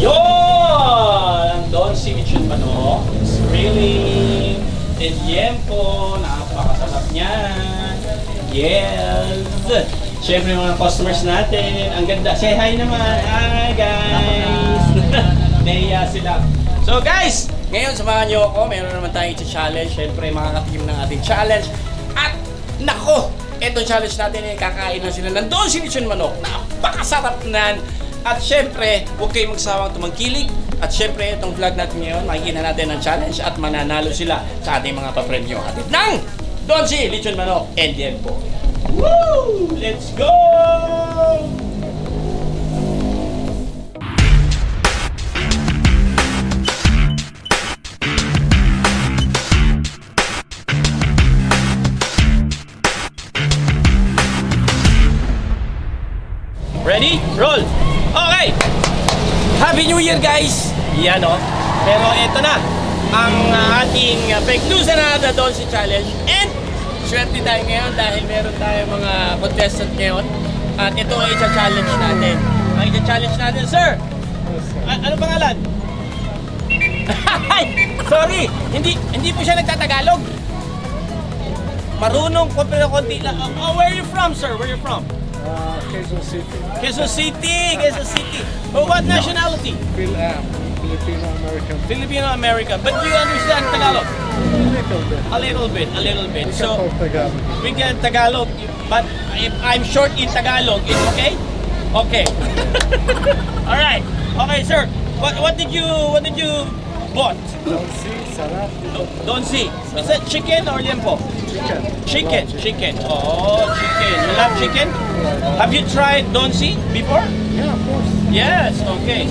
Yun! Ang Don Simichun Manok. Really in tiempo. Napakasarap niyan. Yes! Siyempre mga customers natin. Ang ganda. Say hi naman. Hi guys! Naiya sila. So guys, ngayon samahan niyo ako. Meron naman tayong i-challenge. Siyempre makakatim ng ating challenge. At nako! Itong challenge natin ay kakain na sila ng Don Simichun Manok. Napakasarap nan. At syempre, huwag kayong magsawang tumangkilig. At syempre, itong vlog natin ngayon, makikita natin ang challenge at mananalo sila sa ating mga papremyo. Atid ng Don Simichun Manok and Tiempo. Woo! Let's go! Ready? Roll! Okay! Happy New Year guys! Yan o. Pero ito na ang ating pagdusa na the Donsi Challenge. And swerte tayo ngayon dahil meron tayong mga contestant ngayon. At ito ay i-challenge natin. Ang i-challenge natin, sir! Ano pangalan? Sorry! Hindi po siya nagtatagalog. Marunong ko pero konti lang. Where are you from, sir? Where are you from? Quezon City. Quezon City, Quezon City. But what nationality? Filipino-American. Filipino-American. But do you understand Tagalog? A little bit. A little bit. We So can talk Tagalog. we can Tagalog, but if I'm short in Tagalog, it's okay? Okay. All right. Okay, sir. What did you bought? Donsi, sarap. Don't see. Is that chicken or liempo? Chicken. Chicken. Oh, chicken. You love chicken? Have you tried Donsi before? Yeah, of course. Yes, okay.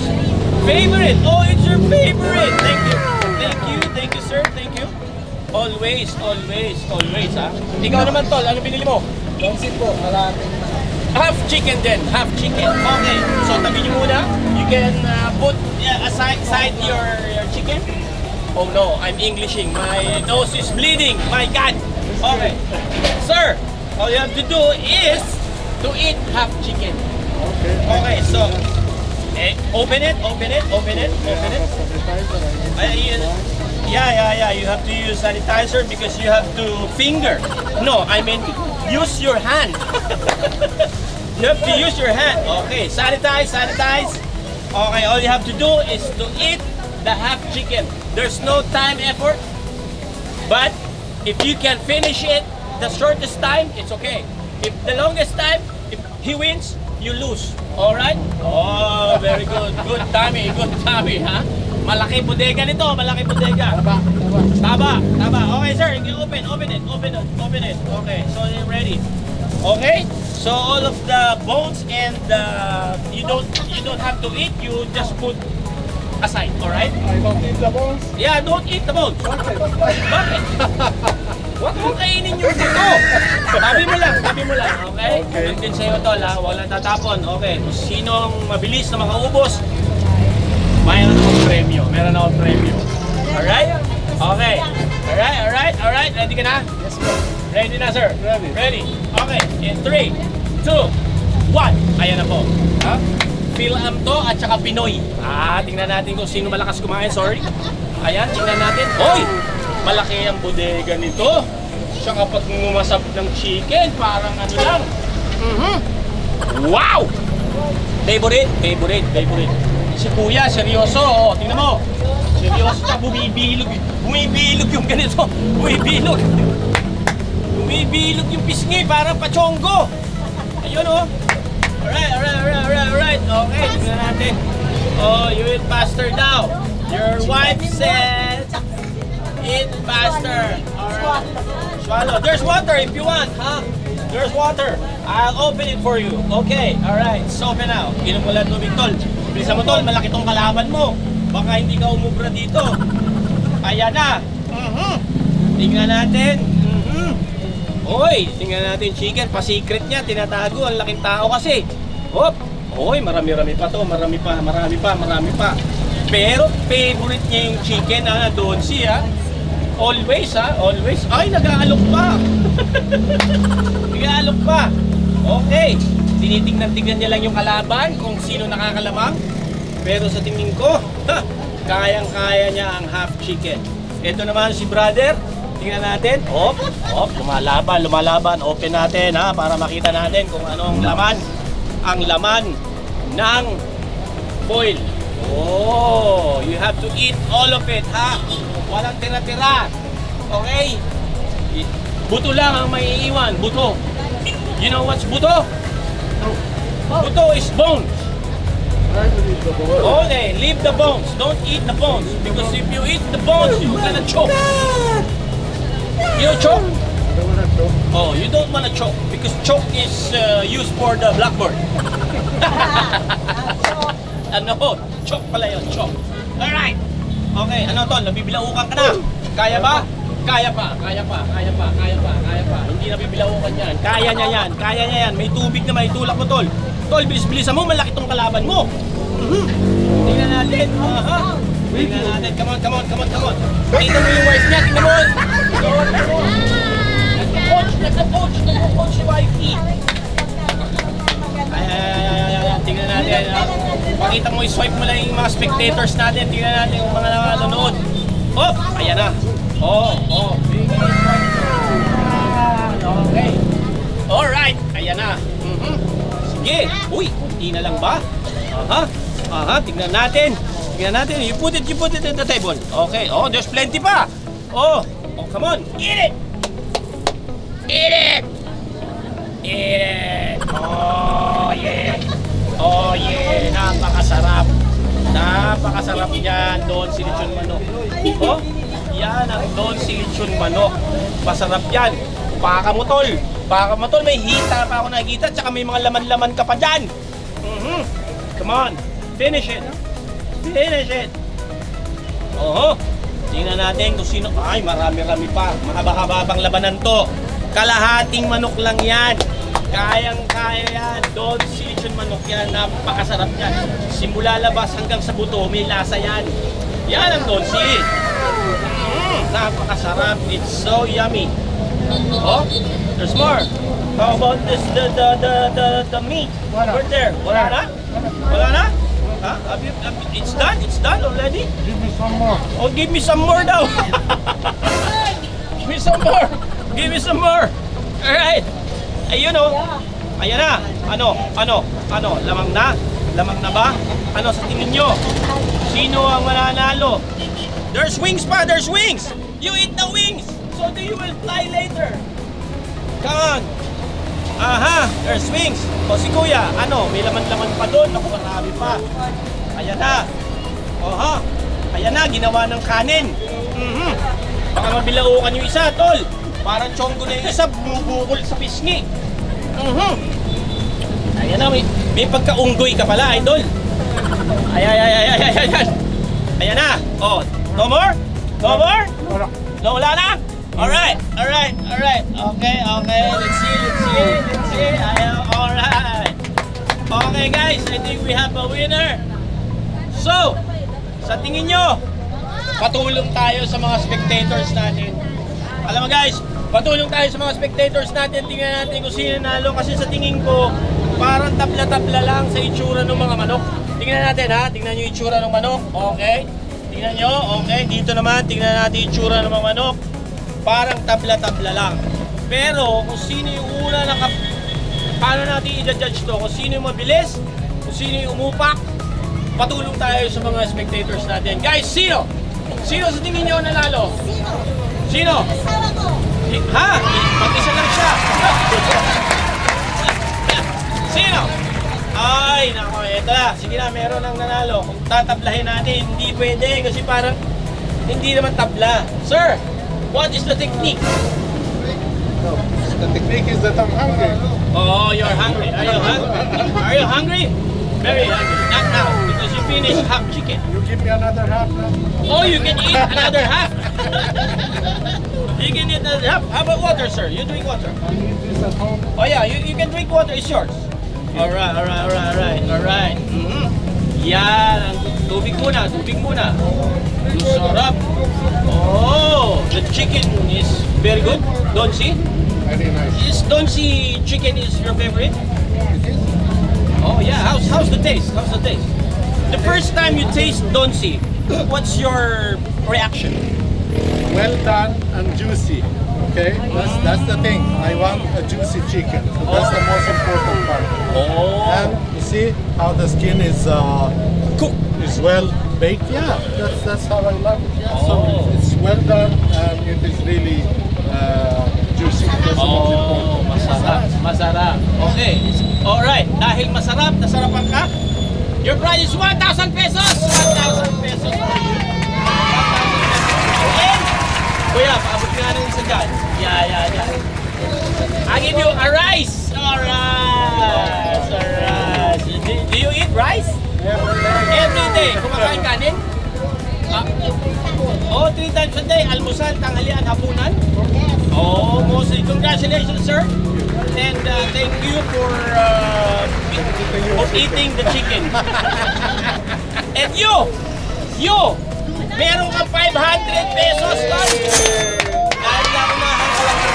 Favorite. Oh, it's your favorite. Thank you. Thank you, sir. Thank you. Always, ha? Ikaw naman, tol. Ano binili mo? Donsi po, malaki. Half chicken then. Half chicken. Okay. So, tabi niyo muna. You can put aside your chicken. Oh no, I'm Englishing. My nose is bleeding. My God. Okay. Sir, all you have to do is to eat half chicken. Okay. Okay, so open it. Yeah. You have to use sanitizer because you have to finger. No, I mean use your hand. You have to use your hand. Okay, sanitize. Okay, all you have to do is to eat the half chicken. There's no time effort. But if you can finish it the shortest time, it's okay. If the longest time, if he wins, you lose. Alright? Oh, very good. Good tummy, ha? Malaki bodega nito, malaki bodega. Taba. Okay, sir, you open it. Okay, so you're ready. Okay? So all of the bones and you don't have to eat, you just put aside, alright? I don't eat the bones. Yeah, don't eat the bones. Okay. Bakit? Huwag mo kainin yung buto. Tabi mo lang, okay? Okay. Ganun din sa'yo, tol, ha? Huwag lang tatapon. Okay, kung sinong mabilis na makaubos, mayroon akong premyo. Alright? Okay. Alright. Ready ka na? Yes, po. Ready na, sir? Ready. Okay, in 3, 2, 1. Ayan na po. Ha? Phil-Am to at saka Pinoy. Tingnan natin kung sino malakas kumain. Sorry. Ayan, tingnan natin. Hoy! Malaki ang bodega nito. Siya kapag ngumasap ng chicken, parang ano lang. Wow! Favorite. Si Kuya, seryoso. Oh, tingnan mo. Seryoso siya, bumibilog yung ganito. Bumibilog yung pisngi, parang pachonggo. Ayun oh. Alright. Okay, tingnan natin. Oh, you eat faster now. Your wife said, eat faster. Alright. Swallow. There's water if you want, huh? There's water. I'll open it for you. Okay, alright. It's open now. Inom mo lang tubig, tol. Bilisan mo, tol. Malaki tong kalaban mo. Baka hindi ka umubra dito. Ayan na. Tingnan natin. Hoy, tingnan natin chicken. Pa-secret niya. Tinatago. Ang laking tao kasi. Hop. Hoy, marami pa to. Marami pa. Pero favorite niya yung chicken na doon siya. Always, ha? Always. Ay, nag-aalok pa. Nag-aalok pa. Okay. Tinitingnan-tingnan niya lang yung kalaban kung sino nakakalamang. Pero sa tingin ko, kayang-kaya niya ang half chicken. Ito naman si brother. Tingnan natin. Op, lumalaban. Open natin ha, para makita natin kung anong laman. Ang laman ng foil. Oh, you have to eat all of it ha. Walang tira-tira. Okay? Buto lang ang maiiwan. Buto. You know what's buto? Buto is bones. Try to leave the bones. Okay, leave the bones. Don't eat the bones. Because if you eat the bones, you're gonna choke. You know choke? I don't wanna choke. Oh, you don't wanna choke. Because choke is used for the blackboard. Ano? Choke pala yun, choke. Alright. Okay, ano to? Nabibilaukan ka na. Kaya ba? Kaya pa. Hindi nabibilaukan yan. Kaya niya yan. May tubig na may tulak mo, tol. Tol, bilis-bilisan mo, malaki tong kalaban mo. Tingnan natin. Aha. Tingnan natin. Come on. Tingnan mo yung wife niya. Tingnan mo. Nagka-coach si wifey. Ay. Tingnan natin. Pakita mo, i-swipe mo lang yung mga spectators natin. Tingnan natin yung mga nanonood. Oh, ayan na. Oh. Okay. Alright, ayan na. Sige. Uy, kunti na lang ba? Aha, tingnan natin. You put it in the table. Okay. Oh, there's plenty pa. Oh, come on. Eat it. Oh, yeah. Napakasarap yan. Doon si lechon manok. Oh, yan ang doon si lechon manok. Masarap yan. Baka mo tol, may hita pa ako nakikita, tsaka may mga laman-laman ka pa dyan. Come on, finish it. Tingnan natin kung sino. Ay, marami-rami pa. Mahaba-habang labanan to. Kalahating manok lang yan. Kayang-kaya yan. Doon si lechon manok yan. Napakasarap yan. Simula labas hanggang sa buto, may lasa yan. Yan ang doon si. Napakasarap. It's so yummy. Oh, there's more. How about this? The meat over there. Wala na? Huh? It's done already? Give me some more. Oh, give me some more daw. Give me some more. Alright. Ayun oh. Ayan na. Ano? Lamang na ba? Ano sa tingin nyo? Sino ang mananalo? There's wings pa. You eat the wings. So you will fly later. Come on. Aha, there's wings. O si Kuya, may laman-laman pa doon. Naku, marami pa. Ayan na. Oha. Ayan na, ginawa ng kanin. Baka mabilaukan yung isa, tol. Parang chonggo na yung isa, bumubukol sa pisngi. Ayan na, may pagkaunggoy ka pala, idol. Ayan. Ayan na. Oh, no more? No, wala na? Alright. Okay. Let's see. Alright. Okay guys, I think we have a winner. So, sa tingin nyo, patulong tayo sa mga spectators natin. Alam mo guys, patulong tayo sa mga spectators natin. Tingnan natin kung sino nalo. Kasi sa tingin ko, parang tabla-tabla lang sa itsura ng mga manok. Tingnan natin ha, tingnan nyo yung itsura ng manok. Okay. Tingnan nyo, okay. Dito naman, tingnan natin yung itsura ng mga manok. Parang tabla-tabla lang. Pero kung sino yung una paano natin i-judge to? Kung sino yung mabilis, kung sino yung umupak, patulong tayo sa mga spectators natin. Guys, sino? Sino sa tingin nyo nanalo? Sino? Ha? Mag-isa lang siya. Sino? Ay, nako, eto na. Sige na, meron ang nanalo. Kung tatablahin natin, hindi pwede kasi parang hindi naman tabla. Sir, what is the technique? The technique is that I'm hungry. Oh, you're hungry. Are you hungry? Very hungry. Not now, because you finished half chicken. You give me another half now. Oh, you can eat another half. You can eat another half. How about water, sir? You drink water. I eat this at home. Oh yeah, you can drink water. It's yours. Alright. Yan, ang tubig muna. Ang sarap. Oh, the chicken is very good. Don't see? Very nice. Don't see chicken is your favorite? It is. Oh yeah, how's the taste? the first time you taste Donsi, what's your reaction? Well done and juicy. Okay, that's the thing. I want a juicy chicken. So that's the most important part. Oh, And you see how the skin is cook. is well baked. Yeah, that's how I love it. Yeah, Oh. so it's well done and it is really juicy. That's the most Oh, important. masarap, masarap. Okay, alright. Dahil masarap, nasarapan ka, your price is 1,000 pesos! 1,000 pesos for you. 1,000 pesos. And, kuya, paabot nga rin sa dyan. Yeah. I give you a rice! Alright! Alright! Do you eat rice? Every day. Kumakain kanin? Oh, 3 times a day. Almusal, tanghalian, hapunan? Oh, mostly. Congratulations, sir. And thank you for eating the chicken. And you, meron kang 500 pesos, tol. Dahil na kumahan ka lang ng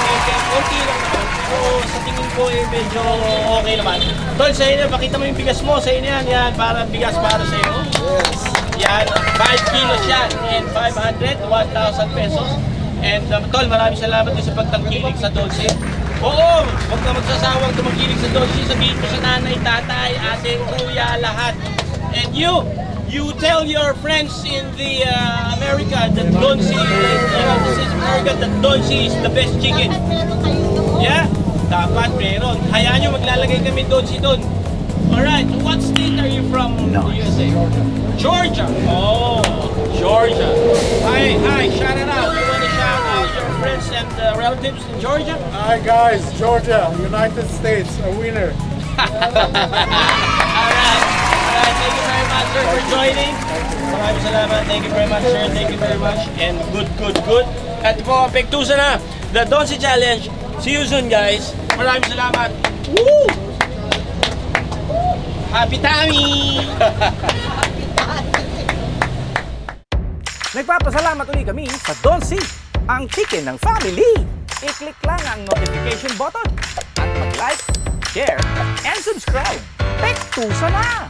konti lang naman. So, sa tingin ko, medyo okay naman. Tol, sa'yo na, pakita mo yung bigas mo. Sa'yo na yan, para bigas para sa'yo. Yan, 5 kilos yan. And 500, 1,000 pesos. And tol, maraming salamat din sa pagtangkilik sa Dolce. Oo, huwag ka magsasawang tumangkilik sa Dolce. Sabihin mo sa nanay, tatay, ate, kuya, lahat. And you tell your friends in the America that Dolce, United States of America, that Dolce is the best chicken. Yeah, dapat meron. Hayaan nyo, maglalagay kami Dolce doon. Alright, so what state are you from in the USA? Georgia. Oh, Georgia. Hi, shout it out. You want to shout out your friends and relatives in Georgia? Hi guys, Georgia, United States, a winner. Alright, thank you very much, sir, for joining. Maraming salamat. Thank you very much, sir. Thank you very much. And good. At po, pektusa na. The Donsi Challenge. See you soon, guys. Maraming salamat. Woo! Happy tummy! Nagpapasalamat ulit kami sa Donsi, ang chicken ng family. I-click lang ang notification button at mag-like, share, and subscribe. Pektusa na!